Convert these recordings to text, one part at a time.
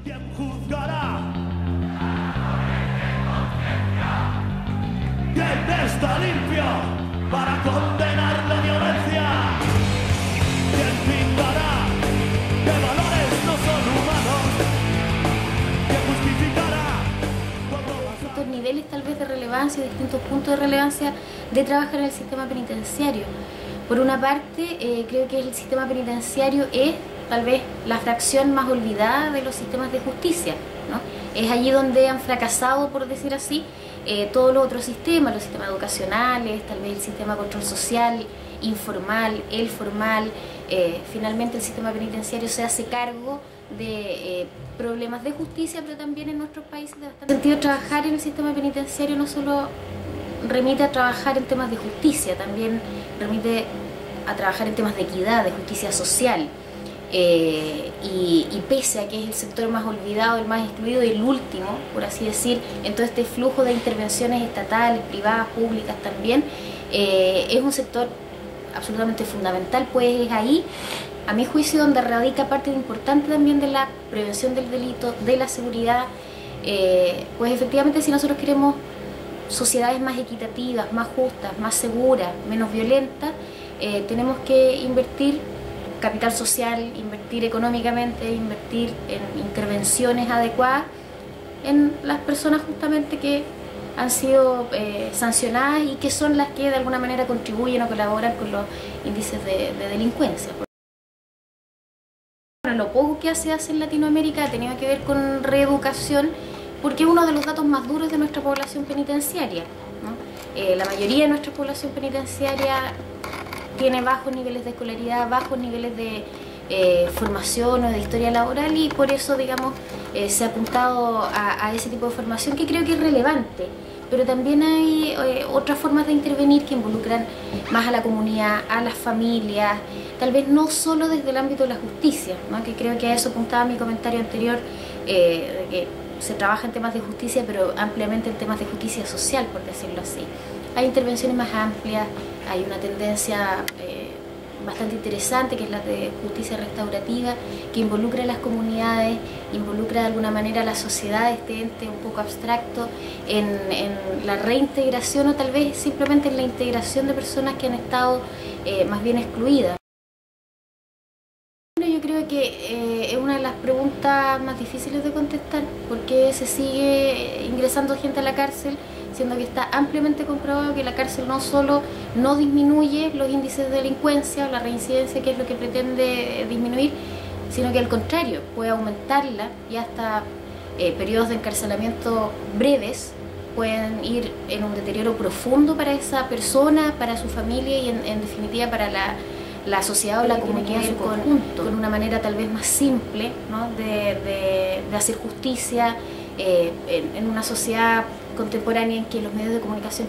¿Quién juzgará? ¿Quién está limpio para condenar la violencia? ¿Quién pintará que valores no son humanos? ¿Quién justificará? Distintos niveles tal vez de relevancia, distintos puntos de relevancia de trabajar en el sistema penitenciario. Por una parte, creo que el sistema penitenciario es tal vez la fracción más olvidada de los sistemas de justicia, ¿no? Es allí donde han fracasado, por decir así, todos los otros sistemas, los sistemas educacionales, tal vez el sistema de control social, informal, el formal. Finalmente el sistema penitenciario se hace cargo de problemas de justicia, pero también en nuestros países de bastante sentido. Trabajar en el sistema penitenciario no solo remite a trabajar en temas de justicia, también remite a trabajar en temas de equidad, de justicia social. Y pese a que es el sector más olvidado, el más excluido y el último, por así decir, en todo este flujo de intervenciones estatales, privadas, públicas también, es un sector absolutamente fundamental, pues es ahí, a mi juicio, donde radica parte importante también de la prevención del delito, de la seguridad. Pues efectivamente, si nosotros queremos sociedades más equitativas, más justas, más seguras, menos violentas, tenemos que invertir capital social, invertir económicamente, invertir en intervenciones adecuadas en las personas justamente que han sido sancionadas y que son las que de alguna manera contribuyen o colaboran con los índices de delincuencia. Bueno, lo poco que se hace en Latinoamérica ha tenido que ver con reeducación, porque es uno de los datos más duros de nuestra población penitenciaria, ¿no? La mayoría de nuestra población penitenciaria tiene bajos niveles de escolaridad, bajos niveles de formación o de historia laboral, y por eso, digamos, se ha apuntado a ese tipo de formación, que creo que es relevante. Pero también hay otras formas de intervenir que involucran más a la comunidad, a las familias, tal vez no solo desde el ámbito de la justicia, ¿no? Que creo que a eso apuntaba mi comentario anterior, que se trabaja en temas de justicia, pero ampliamente en temas de justicia social, por decirlo así. Hay intervenciones más amplias, hay una tendencia bastante interesante, que es la de justicia restaurativa, que involucra a las comunidades, involucra de alguna manera a la sociedad, este ente un poco abstracto, en la reintegración o tal vez simplemente en la integración de personas que han estado más bien excluidas. Yo creo que es una de las preguntas más difíciles de contestar, porque se sigue ingresando gente a la cárcel, siendo que está ampliamente comprobado que la cárcel no solo no disminuye los índices de delincuencia o la reincidencia, que es lo que pretende disminuir, sino que al contrario, puede aumentarla, y hasta periodos de encarcelamiento breves pueden ir en un deterioro profundo para esa persona, para su familia y en definitiva para la sociedad o la comunidad en su conjunto, con una manera tal vez más simple, ¿no? de hacer justicia en una sociedad contemporánea en que los medios de comunicación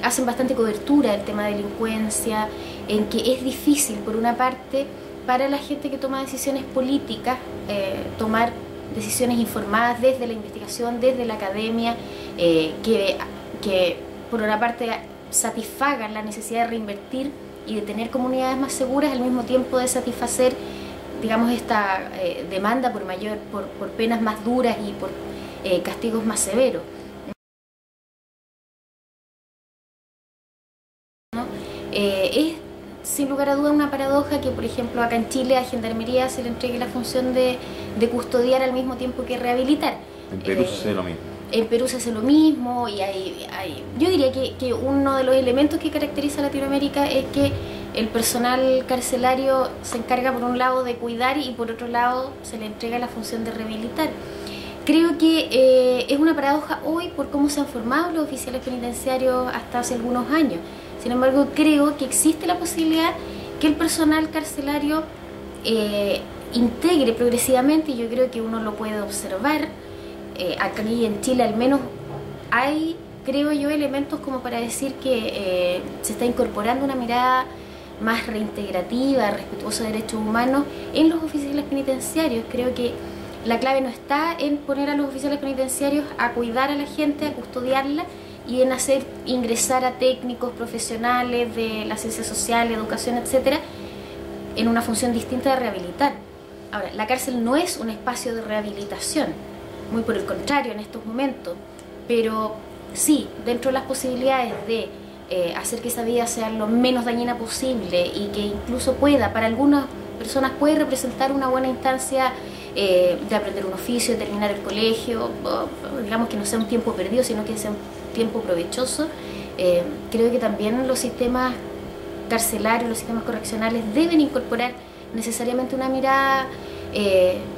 hacen bastante cobertura del tema de delincuencia, en que es difícil, por una parte, para la gente que toma decisiones políticas, tomar decisiones informadas desde la investigación, desde la academia, que por una parte satisfagan la necesidad de reinvertir y de tener comunidades más seguras, al mismo tiempo de satisfacer, digamos, esta demanda por penas más duras y por castigos más severos, ¿no? Es sin lugar a duda una paradoja que, por ejemplo, acá en Chile a Gendarmería se le entregue la función de custodiar al mismo tiempo que rehabilitar. En Perú se hace lo mismo. En Perú se hace lo mismo, y yo diría que uno de los elementos que caracteriza a Latinoamérica es que el personal carcelario se encarga por un lado de cuidar y por otro lado se le entrega la función de rehabilitar. Creo que es una paradoja hoy por cómo se han formado los oficiales penitenciarios hasta hace algunos años. Sin embargo, creo que existe la posibilidad que el personal carcelario integre progresivamente, y yo creo que uno lo puede observar. Aquí en Chile al menos hay, creo yo, elementos como para decir que se está incorporando una mirada más reintegrativa, respetuosa de derechos humanos en los oficiales penitenciarios. Creo que la clave no está en poner a los oficiales penitenciarios a cuidar a la gente, a custodiarla, y en hacer ingresar a técnicos profesionales de la ciencia social, educación, etcétera, en una función distinta de rehabilitar. Ahora, la cárcel no es un espacio de rehabilitación, muy por el contrario en estos momentos, pero sí, dentro de las posibilidades de hacer que esa vida sea lo menos dañina posible y que incluso pueda, para algunas personas puede representar una buena instancia de aprender un oficio, de terminar el colegio, o, digamos que no sea un tiempo perdido, sino que sea un tiempo provechoso. Creo que también los sistemas carcelarios, los sistemas correccionales deben incorporar necesariamente una mirada,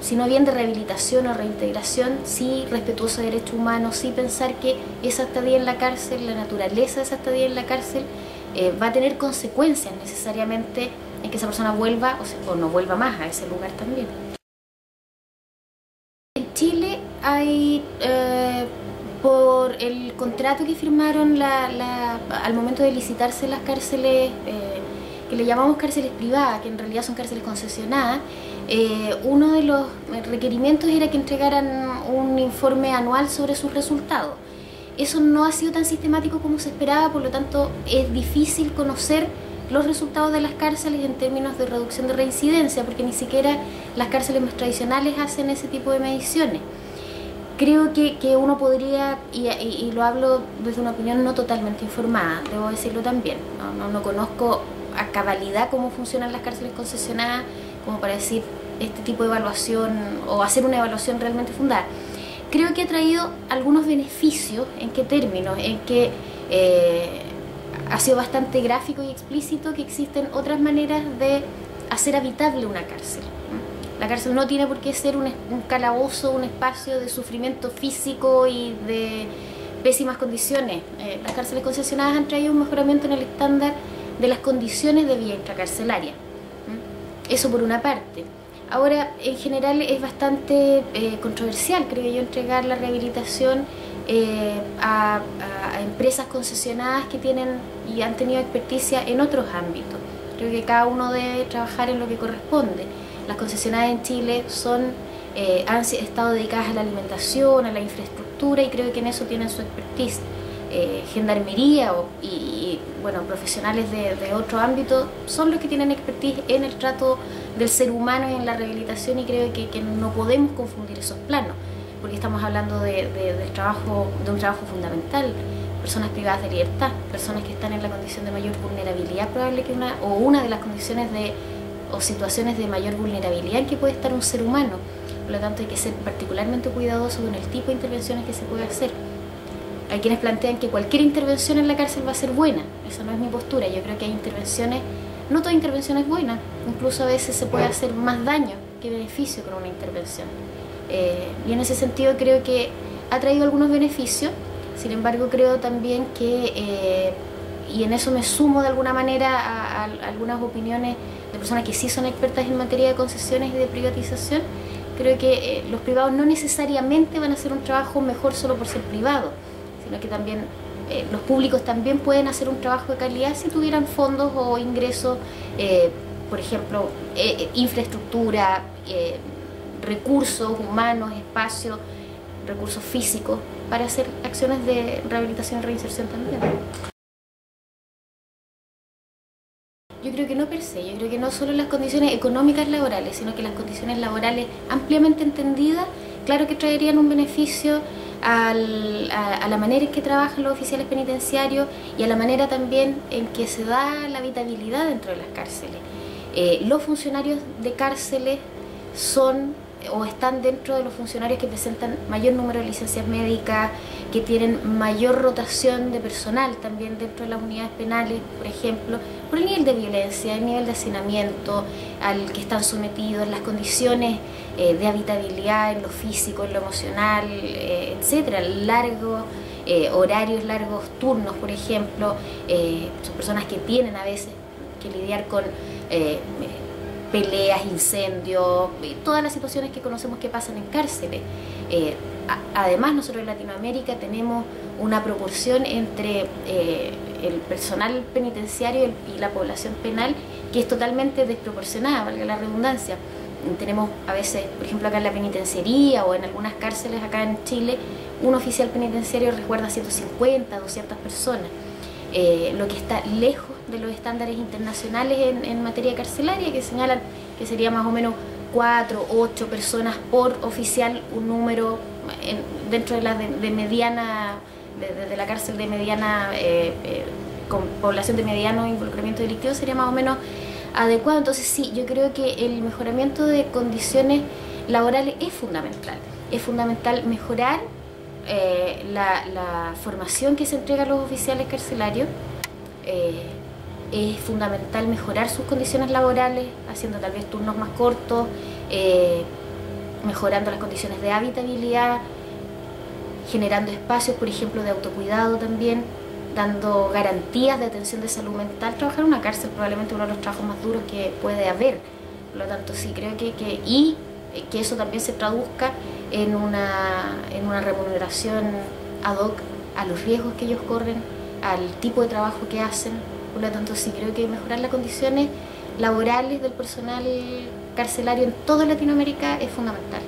si no bien de rehabilitación o reintegración, sí respetuosa de derechos humanos, sí pensar que esa estadía en la cárcel, la naturaleza de esa estadía en la cárcel, va a tener consecuencias necesariamente en que esa persona vuelva o no vuelva más a ese lugar también. En Chile hay, por el contrato que firmaron al momento de licitarse las cárceles, que le llamamos cárceles privadas, que en realidad son cárceles concesionadas, uno de los requerimientos era que entregaran un informe anual sobre sus resultados. Eso no ha sido tan sistemático como se esperaba, por lo tanto es difícil conocer los resultados de las cárceles en términos de reducción de reincidencia, porque ni siquiera las cárceles más tradicionales hacen ese tipo de mediciones. Creo que uno podría, y lo hablo desde una opinión no totalmente informada, debo decirlo también, no conozco a cabalidad cómo funcionan las cárceles concesionadas como para decir este tipo de evaluación o hacer una evaluación realmente fundada. Creo que ha traído algunos beneficios. ¿En qué términos? En que ha sido bastante gráfico y explícito que existen otras maneras de hacer habitable una cárcel. La cárcel no tiene por qué ser un calabozo, un espacio de sufrimiento físico y de pésimas condiciones. Las cárceles concesionadas han traído un mejoramiento en el estándar de las condiciones de vida intracarcelaria. Eso por una parte. Ahora, en general es bastante controversial, creo yo, entregar la rehabilitación a empresas concesionadas que tienen y han tenido experticia en otros ámbitos. Creo que cada uno debe trabajar en lo que corresponde. Las concesionadas en Chile han estado dedicadas a la alimentación, a la infraestructura, y creo que en eso tienen su expertise. Gendarmería y bueno, profesionales de otro ámbito son los que tienen expertise en el trato del ser humano y en la rehabilitación, y creo que no podemos confundir esos planos, porque estamos hablando de un trabajo fundamental. Personas privadas de libertad, personas que están en la condición de mayor vulnerabilidad, probable que una de las condiciones o situaciones de mayor vulnerabilidad en que puede estar un ser humano. Por lo tanto, hay que ser particularmente cuidadoso con el tipo de intervenciones que se puede hacer. Hay quienes plantean que cualquier intervención en la cárcel va a ser buena. Esa no es mi postura. Yo creo que hay intervenciones, no toda intervención es buena. Incluso a veces se puede hacer más daño que beneficio con una intervención. Y en ese sentido creo que ha traído algunos beneficios. Sin embargo, creo también que, y en eso me sumo de alguna manera a algunas opiniones de personas que sí son expertas en materia de concesiones y de privatización, creo que los privados no necesariamente van a hacer un trabajo mejor solo por ser privados, sino que también los públicos también pueden hacer un trabajo de calidad si tuvieran fondos o ingresos, por ejemplo, infraestructura, recursos humanos, espacios, recursos físicos, para hacer acciones de rehabilitación y reinserción también. Yo creo que no per se, yo creo que no solo las condiciones económicas laborales, sino que las condiciones laborales ampliamente entendidas, claro que traerían un beneficio a la manera en que trabajan los oficiales penitenciarios y a la manera también en que se da la habitabilidad dentro de las cárceles. Los funcionarios de cárceles son o están dentro de los funcionarios que presentan mayor número de licencias médicas, que tienen mayor rotación de personal también dentro de las unidades penales, por ejemplo, por el nivel de violencia, el nivel de hacinamiento al que están sometidos, las condiciones de habitabilidad en lo físico, en lo emocional, etcétera, largos horarios, largos turnos, por ejemplo. Son personas que tienen a veces que lidiar con peleas, incendios, todas las situaciones que conocemos que pasan en cárceles. Además, nosotros en Latinoamérica tenemos una proporción entre el personal penitenciario y la población penal que es totalmente desproporcionada, valga la redundancia. Tenemos a veces, por ejemplo, acá en la penitenciaría o en algunas cárceles acá en Chile, un oficial penitenciario resguarda 150, 200 personas, lo que está lejos de los estándares internacionales en materia carcelaria, que señalan que sería más o menos 4, 8 personas por oficial, un número dentro de la de mediana, de la cárcel de mediana, con población de mediano involucramiento delictivo sería más o menos adecuado. Entonces sí, yo creo que el mejoramiento de condiciones laborales es fundamental. Es fundamental mejorar la formación que se entrega a los oficiales carcelarios. Es fundamental mejorar sus condiciones laborales, haciendo tal vez turnos más cortos, mejorando las condiciones de habitabilidad, generando espacios, por ejemplo, de autocuidado también, dando garantías de atención de salud mental. Trabajar en una cárcel probablemente uno de los trabajos más duros que puede haber. Por lo tanto, sí, creo que eso también se traduzca en una remuneración ad hoc a los riesgos que ellos corren, al tipo de trabajo que hacen. Por lo tanto, sí, creo que mejorar las condiciones laborales del personal carcelario en toda Latinoamérica es fundamental.